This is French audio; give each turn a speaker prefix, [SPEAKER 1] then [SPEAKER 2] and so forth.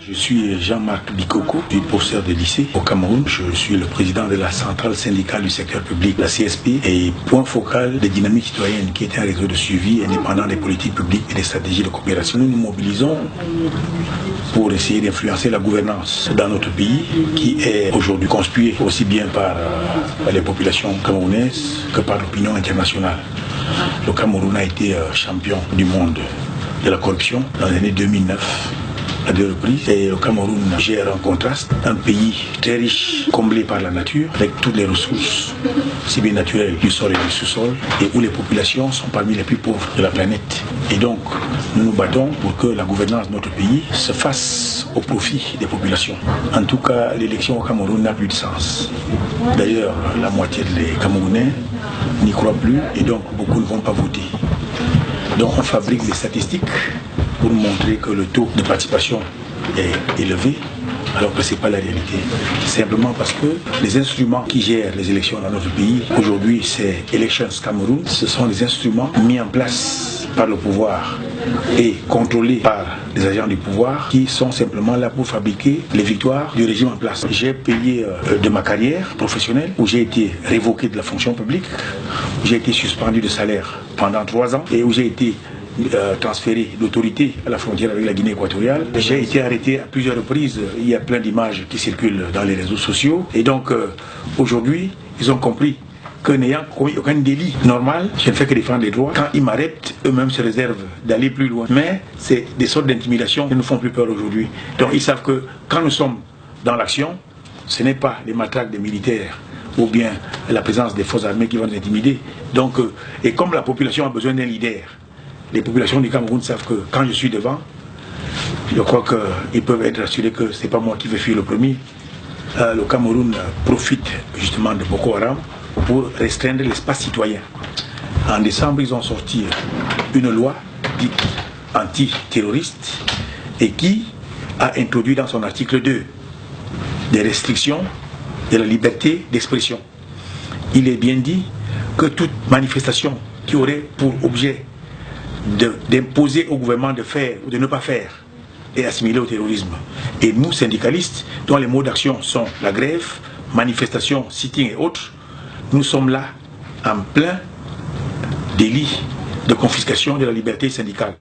[SPEAKER 1] Je suis Jean-Marc Bikoko, du professeur de lycée au Cameroun. Je suis le président de la centrale syndicale du secteur public, la CSP, et point focal des dynamiques citoyennes, qui est un réseau de suivi indépendant des politiques publiques et des stratégies de coopération. Nous nous mobilisons pour essayer d'influencer la gouvernance dans notre pays, qui est aujourd'hui conspuée aussi bien par les populations camerounaises que par l'opinion internationale. Le Cameroun a été champion du monde de la corruption dans l'année 2009. À 2 reprises. Et le Cameroun gère en contraste un pays très riche, comblé par la nature, avec toutes les ressources, si bien naturelles, du sol et du sous-sol, et où les populations sont parmi les plus pauvres de la planète. Et donc, nous nous battons pour que la gouvernance de notre pays se fasse au profit des populations. En tout cas, l'élection au Cameroun n'a plus de sens. D'ailleurs, la moitié des Camerounais n'y croient plus, et donc beaucoup ne vont pas voter. Donc on fabrique des statistiques pour montrer que le taux de participation est élevé, alors que ce n'est pas la réalité. Simplement parce que les instruments qui gèrent les élections dans notre pays, aujourd'hui c'est Elections Cameroun, ce sont des instruments mis en place par le pouvoir et contrôlés par les agents du pouvoir qui sont simplement là pour fabriquer les victoires du régime en place. J'ai payé de ma carrière professionnelle, où j'ai été révoqué de la fonction publique, où j'ai été suspendu de salaire pendant 3 ans et où j'ai été transféré d'autorité à la frontière avec la Guinée équatoriale. J'ai été arrêté à plusieurs reprises. Il y a plein d'images qui circulent dans les réseaux sociaux. Et donc, aujourd'hui, ils ont compris que n'ayant commis aucun délit normal, je ne fais que défendre les droits. Quand ils m'arrêtent, eux-mêmes se réservent d'aller plus loin. Mais c'est des sortes d'intimidation qui ne nous font plus peur aujourd'hui. Donc, ils savent que quand nous sommes dans l'action, ce n'est pas les matraques des militaires ou bien la présence des forces armées qui vont nous intimider. Donc, et comme la population a besoin d'un leader, les populations du Cameroun savent que quand je suis devant, je crois qu'ils peuvent être assurés que ce n'est pas moi qui vais fuir le premier. Le Cameroun profite justement de Boko Haram pour restreindre l'espace citoyen. En décembre, ils ont sorti une loi dite antiterroriste et qui a introduit dans son article 2 des restrictions de la liberté d'expression. Il est bien dit que toute manifestation qui aurait pour objet d'imposer au gouvernement de faire ou de ne pas faire est assimilée au terrorisme. Et nous, syndicalistes, dont les mots d'action sont la grève, manifestation, sitting et autres, nous sommes là en plein délit de confiscation de la liberté syndicale.